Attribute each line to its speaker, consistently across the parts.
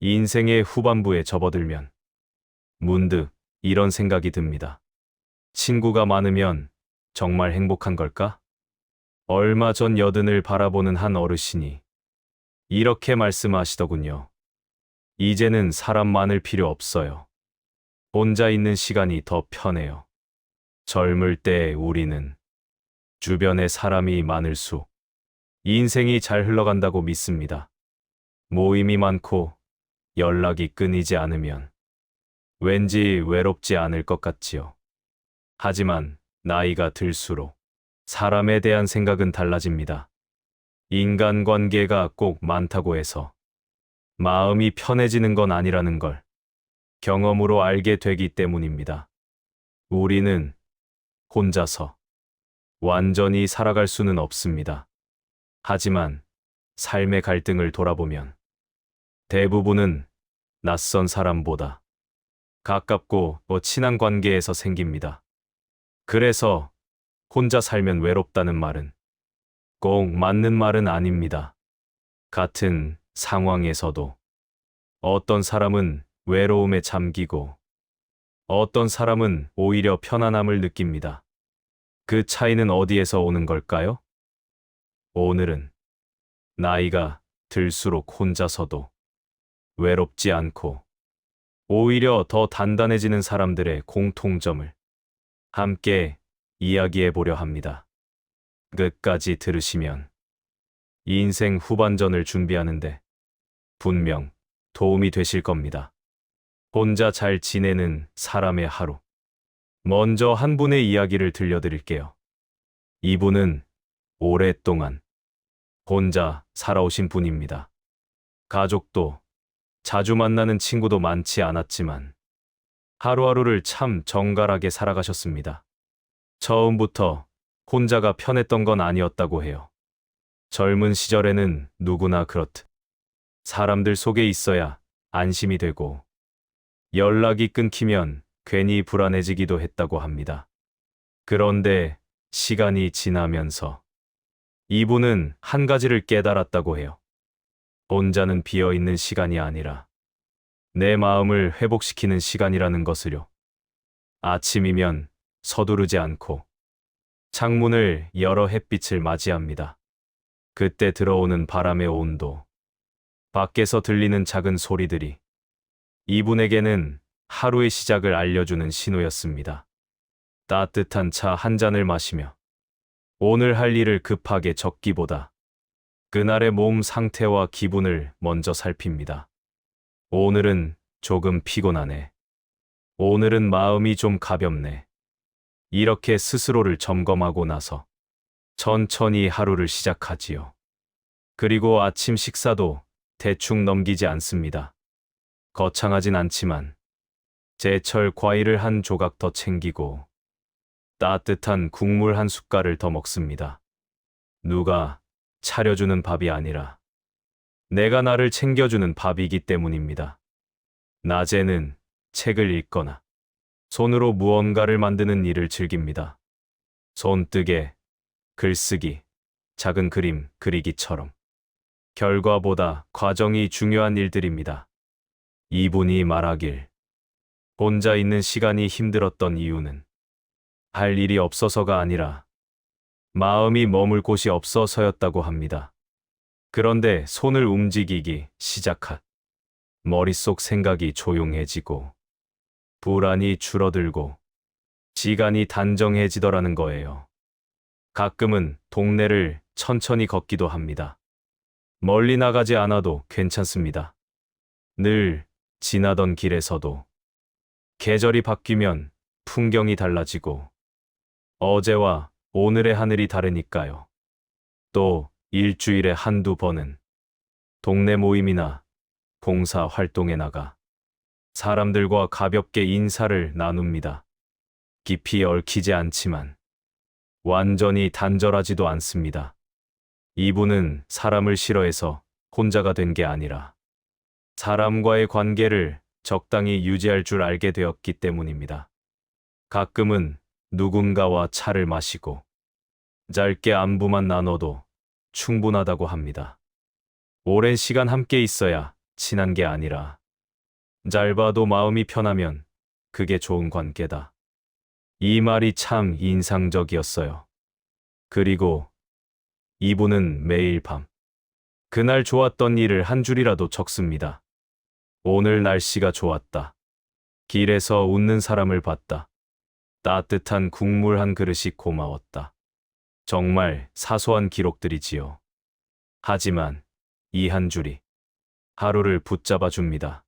Speaker 1: 인생의 후반부에 접어들면 문득 이런 생각이 듭니다. 친구가 많으면 정말 행복한 걸까? 얼마 전 여든을 바라보는 한 어르신이 이렇게 말씀하시더군요. 이제는 사람 많을 필요 없어요. 혼자 있는 시간이 더 편해요. 젊을 때 우리는 주변에 사람이 많을수록 인생이 잘 흘러간다고 믿습니다. 모임이 많고 연락이 끊이지 않으면 왠지 외롭지 않을 것 같지요. 하지만 나이가 들수록 사람에 대한 생각은 달라집니다. 인간관계가 꼭 많다고 해서 마음이 편해지는 건 아니라는 걸 경험으로 알게 되기 때문입니다. 우리는 혼자서 완전히 살아갈 수는 없습니다. 하지만 삶의 갈등을 돌아보면 대부분은 낯선 사람보다 가깝고 친한 관계에서 생깁니다. 그래서 혼자 살면 외롭다는 말은 꼭 맞는 말은 아닙니다. 같은 상황에서도 어떤 사람은 외로움에 잠기고 어떤 사람은 오히려 편안함을 느낍니다. 그 차이는 어디에서 오는 걸까요? 오늘은 나이가 들수록 혼자서도 외롭지 않고 오히려 더 단단해지는 사람들의 공통점을 함께 이야기해 보려 합니다. 끝까지 들으시면 인생 후반전을 준비하는데 분명 도움이 되실 겁니다. 혼자 잘 지내는 사람의 하루. 먼저 한 분의 이야기를 들려드릴게요. 이분은 오랫동안 혼자 살아오신 분입니다. 가족도 자주 만나는 친구도 많지 않았지만 하루하루를 참 정갈하게 살아가셨습니다. 처음부터 혼자가 편했던 건 아니었다고 해요. 젊은 시절에는 누구나 그렇듯 사람들 속에 있어야 안심이 되고 연락이 끊기면 괜히 불안해지기도 했다고 합니다. 그런데 시간이 지나면서 이분은 한 가지를 깨달았다고 해요. 혼자는 비어있는 시간이 아니라 내 마음을 회복시키는 시간이라는 것을요. 아침이면 서두르지 않고 창문을 열어 햇빛을 맞이합니다. 그때 들어오는 바람의 온도, 밖에서 들리는 작은 소리들이 이분에게는 하루의 시작을 알려주는 신호였습니다. 따뜻한 차 한 잔을 마시며 오늘 할 일을 급하게 적기보다 그날의 몸 상태와 기분을 먼저 살핍니다. 오늘은 조금 피곤하네. 오늘은 마음이 좀 가볍네. 이렇게 스스로를 점검하고 나서 천천히 하루를 시작하지요. 그리고 아침 식사도 대충 넘기지 않습니다. 거창하진 않지만 제철 과일을 한 조각 더 챙기고 따뜻한 국물 한 숟갈을 더 먹습니다. 누가 차려주는 밥이 아니라 내가 나를 챙겨주는 밥이기 때문입니다. 낮에는 책을 읽거나 손으로 무언가를 만드는 일을 즐깁니다. 손뜨개, 글쓰기, 작은 그림 그리기처럼 결과보다 과정이 중요한 일들입니다. 이분이 말하길 혼자 있는 시간이 힘들었던 이유는 할 일이 없어서가 아니라 마음이 머물 곳이 없어서였다고 합니다. 그런데 손을 움직이기 시작한 머릿속 생각이 조용해지고 불안이 줄어들고 시간이 단정해지더라는 거예요. 가끔은 동네를 천천히 걷기도 합니다. 멀리 나가지 않아도 괜찮습니다. 늘 지나던 길에서도 계절이 바뀌면 풍경이 달라지고 어제와 오늘의 하늘이 다르니까요. 또 일주일에 한두 번은 동네 모임이나 봉사 활동에 나가 사람들과 가볍게 인사를 나눕니다. 깊이 얽히지 않지만 완전히 단절하지도 않습니다. 이분은 사람을 싫어해서 혼자가 된 게 아니라 사람과의 관계를 적당히 유지할 줄 알게 되었기 때문입니다. 가끔은 누군가와 차를 마시고 짧게 안부만 나눠도 충분하다고 합니다. 오랜 시간 함께 있어야 친한 게 아니라 짧아도 마음이 편하면 그게 좋은 관계다. 이 말이 참 인상적이었어요. 그리고 이분은 매일 밤 그날 좋았던 일을 한 줄이라도 적습니다. 오늘 날씨가 좋았다. 길에서 웃는 사람을 봤다. 따뜻한 국물 한 그릇이 고마웠다. 정말 사소한 기록들이지요. 하지만 이 한 줄이 하루를 붙잡아 줍니다.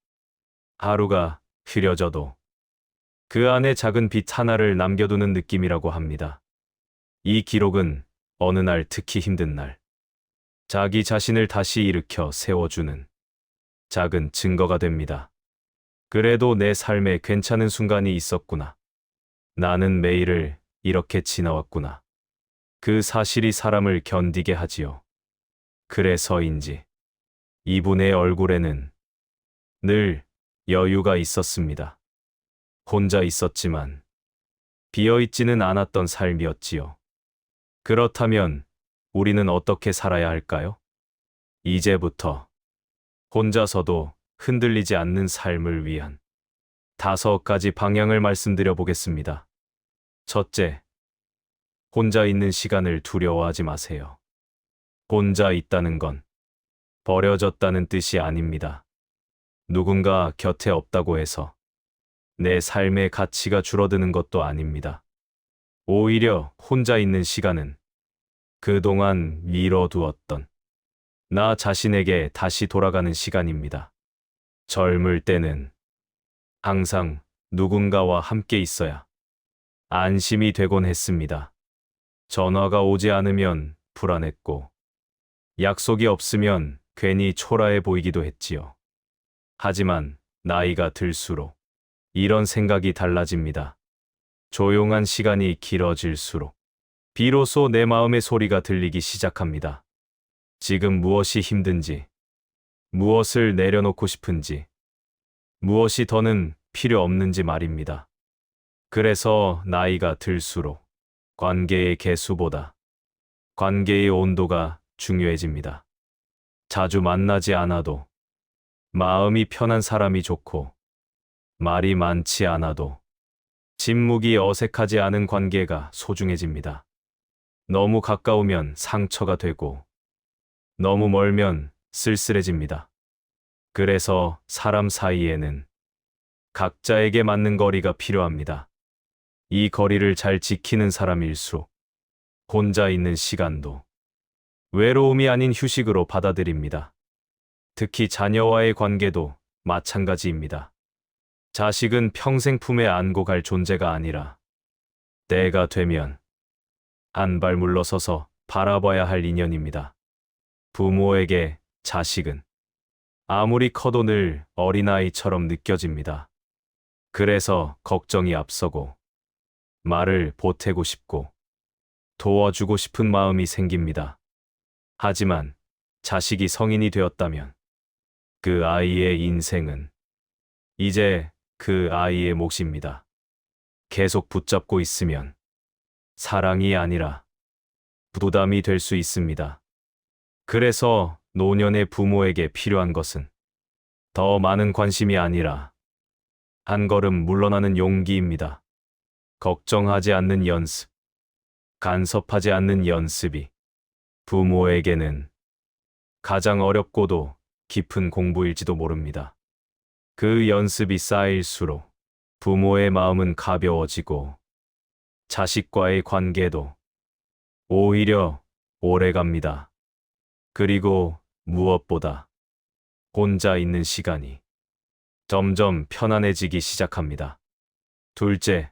Speaker 1: 하루가 흐려져도 그 안에 작은 빛 하나를 남겨두는 느낌이라고 합니다. 이 기록은 어느 날 특히 힘든 날, 자기 자신을 다시 일으켜 세워주는 작은 증거가 됩니다. 그래도 내 삶에 괜찮은 순간이 있었구나. 나는 매일을 이렇게 지나왔구나. 그 사실이 사람을 견디게 하지요. 그래서인지 이분의 얼굴에는 늘 여유가 있었습니다. 혼자 있었지만 비어있지는 않았던 삶이었지요. 그렇다면 우리는 어떻게 살아야 할까요? 이제부터 혼자서도 흔들리지 않는 삶을 위한 5가지 방향을 말씀드려 보겠습니다. 첫째, 혼자 있는 시간을 두려워하지 마세요. 혼자 있다는 건 버려졌다는 뜻이 아닙니다. 누군가 곁에 없다고 해서 내 삶의 가치가 줄어드는 것도 아닙니다. 오히려 혼자 있는 시간은 그동안 미뤄두었던 나 자신에게 다시 돌아가는 시간입니다. 젊을 때는 항상 누군가와 함께 있어야 안심이 되곤 했습니다. 전화가 오지 않으면 불안했고, 약속이 없으면 괜히 초라해 보이기도 했지요. 하지만 나이가 들수록 이런 생각이 달라집니다. 조용한 시간이 길어질수록 비로소 내 마음의 소리가 들리기 시작합니다. 지금 무엇이 힘든지, 무엇을 내려놓고 싶은지, 무엇이 더는 필요 없는지 말입니다. 그래서 나이가 들수록 관계의 개수보다 관계의 온도가 중요해집니다. 자주 만나지 않아도 마음이 편한 사람이 좋고, 말이 많지 않아도 침묵이 어색하지 않은 관계가 소중해집니다. 너무 가까우면 상처가 되고, 너무 멀면 쓸쓸해집니다. 그래서 사람 사이에는 각자에게 맞는 거리가 필요합니다. 이 거리를 잘 지키는 사람일수록 혼자 있는 시간도 외로움이 아닌 휴식으로 받아들입니다. 특히 자녀와의 관계도 마찬가지입니다. 자식은 평생 품에 안고 갈 존재가 아니라 때가 되면 한 발 물러서서 바라봐야 할 인연입니다. 부모에게 자식은 아무리 커도 늘 어린아이처럼 느껴집니다. 그래서 걱정이 앞서고 말을 보태고 싶고 도와주고 싶은 마음이 생깁니다. 하지만 자식이 성인이 되었다면 그 아이의 인생은 이제 그 아이의 몫입니다. 계속 붙잡고 있으면 사랑이 아니라 부담이 될 수 있습니다. 그래서 노년의 부모에게 필요한 것은 더 많은 관심이 아니라 한 걸음 물러나는 용기입니다. 걱정하지 않는 연습, 간섭하지 않는 연습이 부모에게는 가장 어렵고도 깊은 공부일지도 모릅니다. 그 연습이 쌓일수록 부모의 마음은 가벼워지고 자식과의 관계도 오히려 오래갑니다. 그리고 무엇보다 혼자 있는 시간이 점점 편안해지기 시작합니다. 둘째,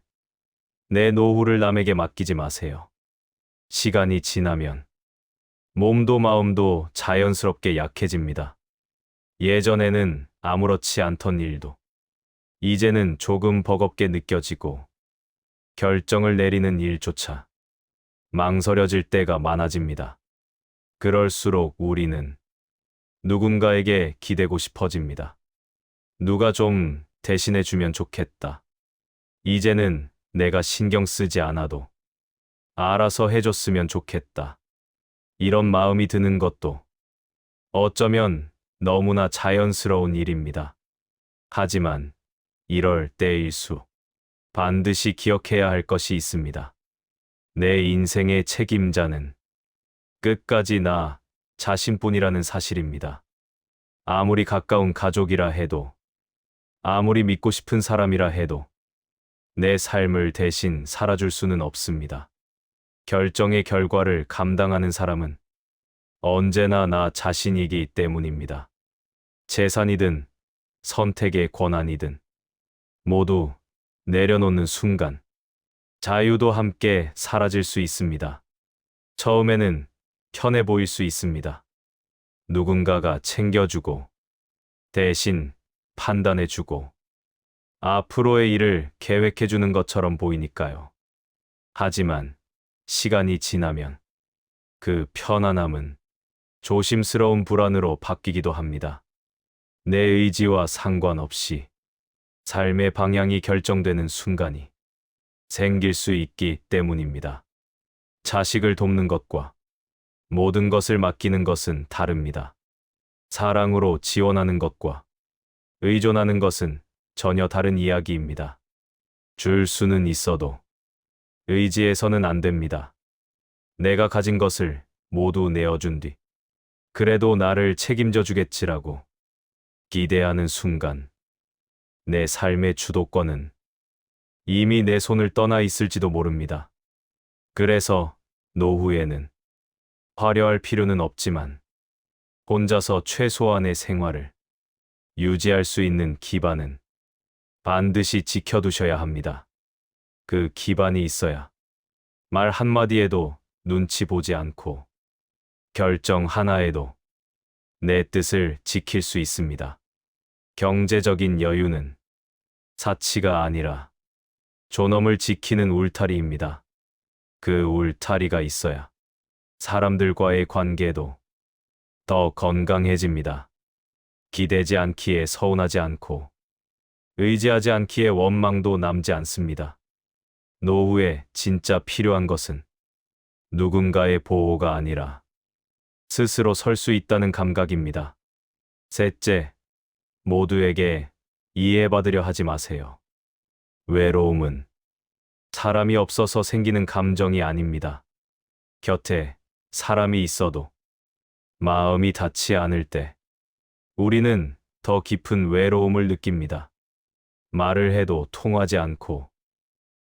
Speaker 1: 내 노후를 남에게 맡기지 마세요. 시간이 지나면 몸도 마음도 자연스럽게 약해집니다. 예전에는 아무렇지 않던 일도 이제는 조금 버겁게 느껴지고 결정을 내리는 일조차 망설여질 때가 많아집니다. 그럴수록 우리는 누군가에게 기대고 싶어집니다. 누가 좀 대신해주면 좋겠다. 이제는 내가 신경 쓰지 않아도 알아서 해줬으면 좋겠다. 이런 마음이 드는 것도 어쩌면 너무나 자연스러운 일입니다. 하지만 이럴 때일수 반드시 기억해야 할 것이 있습니다. 내 인생의 책임자는 끝까지 나 자신뿐이라는 사실입니다. 아무리 가까운 가족이라 해도, 아무리 믿고 싶은 사람이라 해도 내 삶을 대신 살아줄 수는 없습니다. 결정의 결과를 감당하는 사람은 언제나 나 자신이기 때문입니다. 재산이든 선택의 권한이든 모두 내려놓는 순간 자유도 함께 사라질 수 있습니다. 처음에는 편해 보일 수 있습니다. 누군가가 챙겨주고 대신 판단해주고 앞으로의 일을 계획해주는 것처럼 보이니까요. 하지만 시간이 지나면 그 편안함은 조심스러운 불안으로 바뀌기도 합니다. 내 의지와 상관없이 삶의 방향이 결정되는 순간이 생길 수 있기 때문입니다. 자식을 돕는 것과 모든 것을 맡기는 것은 다릅니다. 사랑으로 지원하는 것과 의존하는 것은 전혀 다른 이야기입니다. 줄 수는 있어도 의지해서는 안 됩니다. 내가 가진 것을 모두 내어준 뒤 그래도 나를 책임져 주겠지라고 기대하는 순간 내 삶의 주도권은 이미 내 손을 떠나 있을지도 모릅니다. 그래서 노후에는 화려할 필요는 없지만 혼자서 최소한의 생활을 유지할 수 있는 기반은 반드시 지켜두셔야 합니다. 그 기반이 있어야 말 한마디에도 눈치 보지 않고 결정 하나에도 내 뜻을 지킬 수 있습니다. 경제적인 여유는 사치가 아니라 존엄을 지키는 울타리입니다. 그 울타리가 있어야 사람들과의 관계도 더 건강해집니다. 기대지 않기에 서운하지 않고 의지하지 않기에 원망도 남지 않습니다. 노후에 진짜 필요한 것은 누군가의 보호가 아니라 스스로 설 수 있다는 감각입니다. 셋째, 모두에게 이해받으려 하지 마세요. 외로움은 사람이 없어서 생기는 감정이 아닙니다. 곁에 사람이 있어도 마음이 닿지 않을 때 우리는 더 깊은 외로움을 느낍니다. 말을 해도 통하지 않고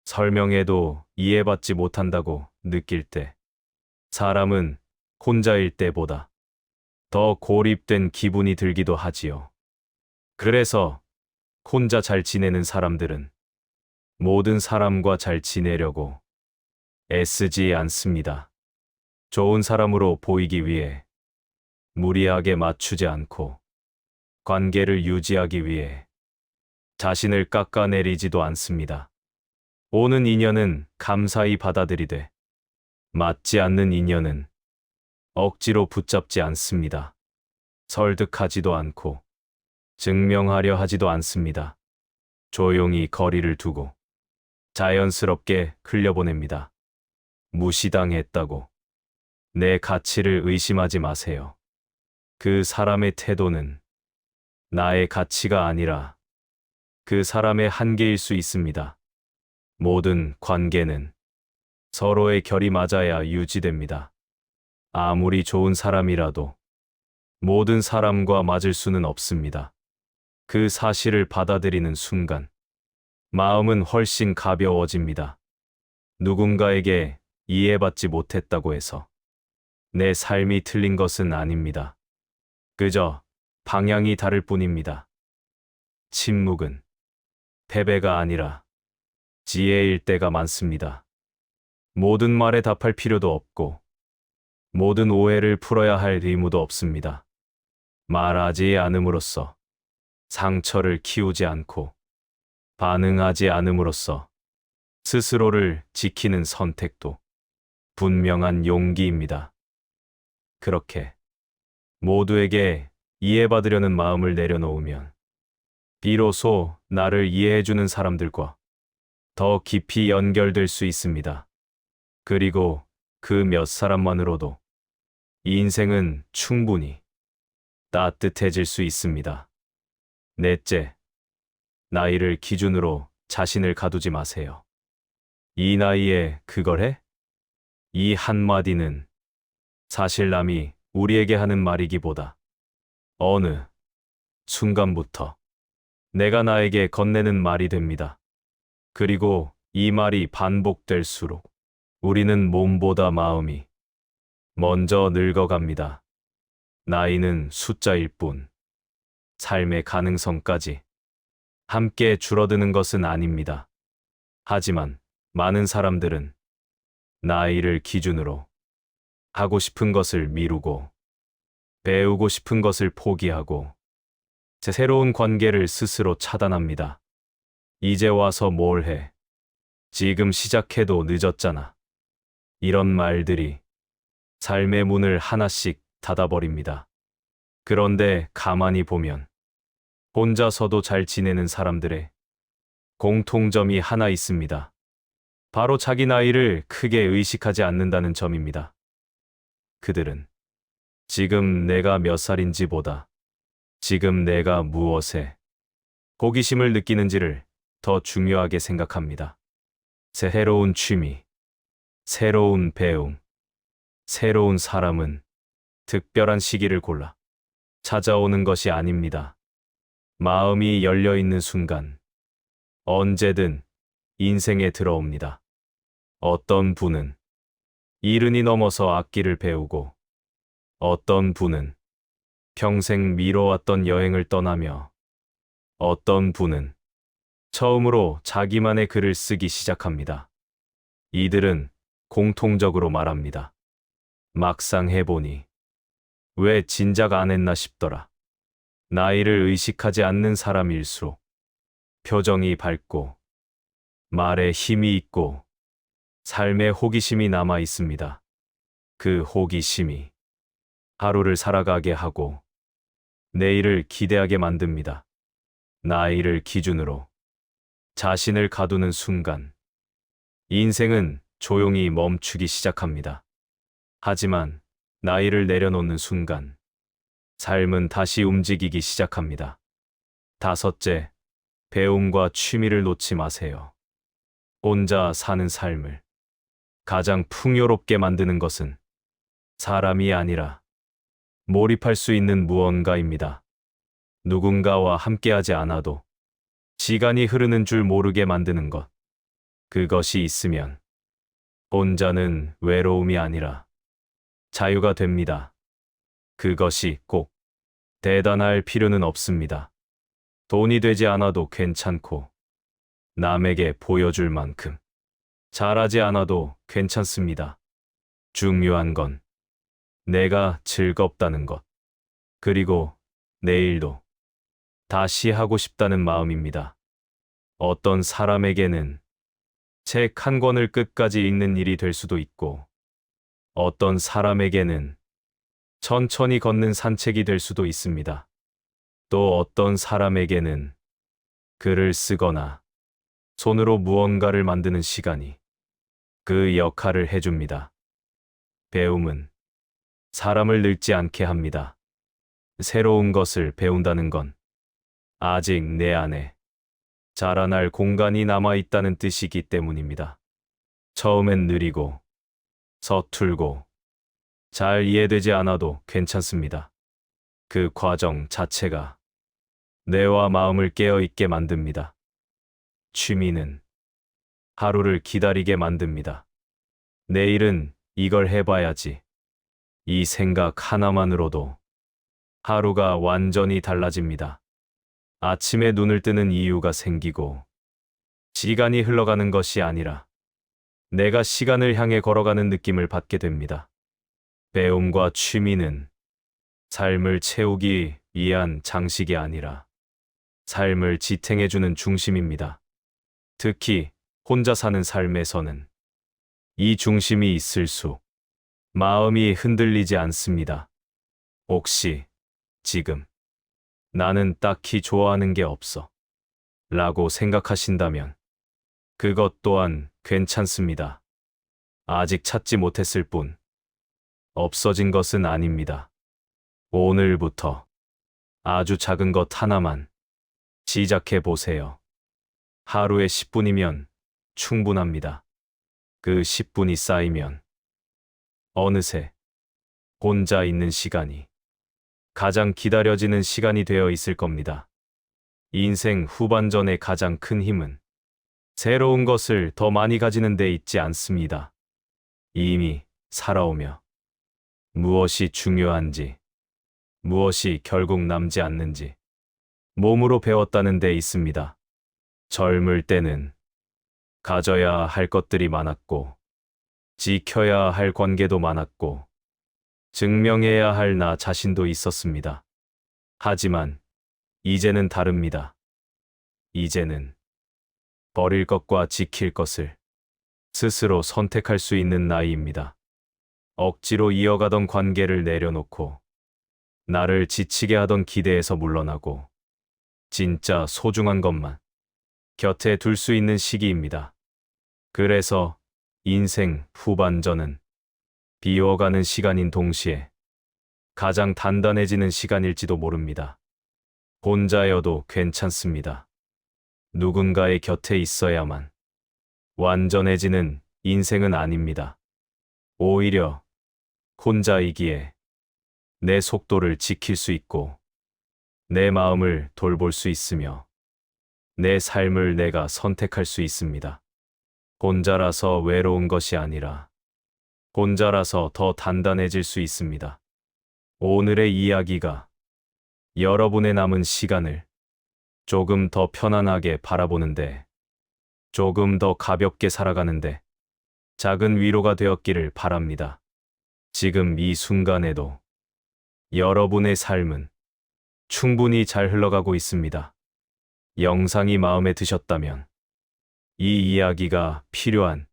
Speaker 1: 설명해도 이해받지 못한다고 느낄 때 사람은 혼자일 때보다 더 고립된 기분이 들기도 하지요. 그래서 혼자 잘 지내는 사람들은 모든 사람과 잘 지내려고 애쓰지 않습니다. 좋은 사람으로 보이기 위해 무리하게 맞추지 않고 관계를 유지하기 위해 자신을 깎아내리지도 않습니다. 오는 인연은 감사히 받아들이되 맞지 않는 인연은 억지로 붙잡지 않습니다. 설득하지도 않고 증명하려 하지도 않습니다. 조용히 거리를 두고 자연스럽게 흘려보냅니다. 무시당했다고 내 가치를 의심하지 마세요. 그 사람의 태도는 나의 가치가 아니라 그 사람의 한계일 수 있습니다. 모든 관계는 서로의 결이 맞아야 유지됩니다. 아무리 좋은 사람이라도 모든 사람과 맞을 수는 없습니다. 그 사실을 받아들이는 순간 마음은 훨씬 가벼워집니다. 누군가에게 이해받지 못했다고 해서 내 삶이 틀린 것은 아닙니다. 그저 방향이 다를 뿐입니다. 침묵은 패배가 아니라 지혜일 때가 많습니다. 모든 말에 답할 필요도 없고 모든 오해를 풀어야 할 의무도 없습니다. 말하지 않음으로써 상처를 키우지 않고 반응하지 않음으로써 스스로를 지키는 선택도 분명한 용기입니다. 그렇게 모두에게 이해받으려는 마음을 내려놓으면 비로소 나를 이해해주는 사람들과 더 깊이 연결될 수 있습니다. 그리고 그 몇 사람만으로도 이 인생은 충분히 따뜻해질 수 있습니다. 넷째, 나이를 기준으로 자신을 가두지 마세요. 이 나이에 그걸 해? 이 한마디는 사실 남이 우리에게 하는 말이기보다 어느 순간부터 내가 나에게 건네는 말이 됩니다. 그리고 이 말이 반복될수록 우리는 몸보다 마음이 먼저 늙어갑니다. 나이는 숫자일 뿐 삶의 가능성까지 함께 줄어드는 것은 아닙니다. 하지만 많은 사람들은 나이를 기준으로 하고 싶은 것을 미루고 배우고 싶은 것을 포기하고 새로운 관계를 스스로 차단합니다. 이제 와서 뭘 해? 지금 시작해도 늦었잖아. 이런 말들이 삶의 문을 하나씩 닫아버립니다. 그런데 가만히 보면 혼자서도 잘 지내는 사람들의 공통점이 하나 있습니다. 바로 자기 나이를 크게 의식하지 않는다는 점입니다. 그들은 지금 내가 몇 살인지보다 지금 내가 무엇에 호기심을 느끼는지를 더 중요하게 생각합니다. 새로운 취미, 새로운 배움, 새로운 사람은 특별한 시기를 골라 찾아오는 것이 아닙니다. 마음이 열려 있는 순간 언제든 인생에 들어옵니다. 어떤 분은 이른이 넘어서 악기를 배우고 어떤 분은 평생 미뤄왔던 여행을 떠나며 어떤 분은 처음으로 자기만의 글을 쓰기 시작합니다. 이들은 공통적으로 말합니다. 막상 해보니 왜 진작 안 했나 싶더라. 나이를 의식하지 않는 사람일수록 표정이 밝고 말에 힘이 있고 삶에 호기심이 남아 있습니다. 그 호기심이 하루를 살아가게 하고 내일을 기대하게 만듭니다. 나이를 기준으로 자신을 가두는 순간 인생은 조용히 멈추기 시작합니다. 하지만 나이를 내려놓는 순간 삶은 다시 움직이기 시작합니다. 다섯째, 배움과 취미를 놓지 마세요. 혼자 사는 삶을 가장 풍요롭게 만드는 것은 사람이 아니라 몰입할 수 있는 무언가입니다. 누군가와 함께하지 않아도 시간이 흐르는 줄 모르게 만드는 것. 그것이 있으면 혼자는 외로움이 아니라 자유가 됩니다. 그것이 꼭 대단할 필요는 없습니다. 돈이 되지 않아도 괜찮고 남에게 보여줄 만큼 잘하지 않아도 괜찮습니다. 중요한 건 내가 즐겁다는 것, 그리고 내일도 다시 하고 싶다는 마음입니다. 어떤 사람에게는 책 한 권을 끝까지 읽는 일이 될 수도 있고, 어떤 사람에게는 천천히 걷는 산책이 될 수도 있습니다. 또 어떤 사람에게는 글을 쓰거나 손으로 무언가를 만드는 시간이 그 역할을 해줍니다. 배움은 사람을 늙지 않게 합니다. 새로운 것을 배운다는 건 아직 내 안에 자라날 공간이 남아있다는 뜻이기 때문입니다. 처음엔 느리고 서툴고 잘 이해되지 않아도 괜찮습니다. 그 과정 자체가 뇌와 마음을 깨어있게 만듭니다. 취미는 하루를 기다리게 만듭니다. 내일은 이걸 해봐야지. 이 생각 하나만으로도 하루가 완전히 달라집니다. 아침에 눈을 뜨는 이유가 생기고 시간이 흘러가는 것이 아니라 내가 시간을 향해 걸어가는 느낌을 받게 됩니다. 배움과 취미는 삶을 채우기 위한 장식이 아니라 삶을 지탱해주는 중심입니다. 특히 혼자 사는 삶에서는 이 중심이 있을수록 마음이 흔들리지 않습니다. 혹시 지금 나는 딱히 좋아하는 게 없어 라고 생각하신다면 그것 또한 괜찮습니다. 아직 찾지 못했을 뿐 없어진 것은 아닙니다. 오늘부터 아주 작은 것 하나만 시작해 보세요. 하루에 10분이면 충분합니다. 그 10분이 쌓이면 어느새 혼자 있는 시간이 가장 기다려지는 시간이 되어 있을 겁니다. 인생 후반전의 가장 큰 힘은 새로운 것을 더 많이 가지는 데 있지 않습니다. 이미 살아오며 무엇이 중요한지, 무엇이 결국 남지 않는지 몸으로 배웠다는 데 있습니다. 젊을 때는 가져야 할 것들이 많았고, 지켜야 할 관계도 많았고, 증명해야 할 나 자신도 있었습니다. 하지만 이제는 다릅니다. 이제는 버릴 것과 지킬 것을 스스로 선택할 수 있는 나이입니다. 억지로 이어가던 관계를 내려놓고 나를 지치게 하던 기대에서 물러나고 진짜 소중한 것만 곁에 둘 수 있는 시기입니다. 그래서 인생 후반전은 비워가는 시간인 동시에 가장 단단해지는 시간일지도 모릅니다. 혼자여도 괜찮습니다. 누군가의 곁에 있어야만 완전해지는 인생은 아닙니다. 오히려 혼자이기에 내 속도를 지킬 수 있고 내 마음을 돌볼 수 있으며 내 삶을 내가 선택할 수 있습니다. 혼자라서 외로운 것이 아니라 혼자라서 더 단단해질 수 있습니다. 오늘의 이야기가 여러분의 남은 시간을 조금 더 편안하게 바라보는데, 조금 더 가볍게 살아가는데 작은 위로가 되었기를 바랍니다. 지금 이 순간에도 여러분의 삶은 충분히 잘 흘러가고 있습니다. 영상이 마음에 드셨다면 이 이야기가 필요한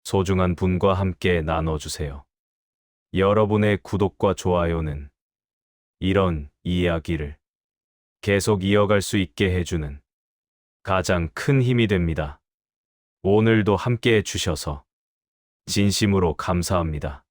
Speaker 1: 소중한 분과 함께 나눠주세요. 여러분의 구독과 좋아요는 이런 이야기를 계속 이어갈 수 있게 해주는 가장 큰 힘이 됩니다. 오늘도 함께 해주셔서 진심으로 감사합니다.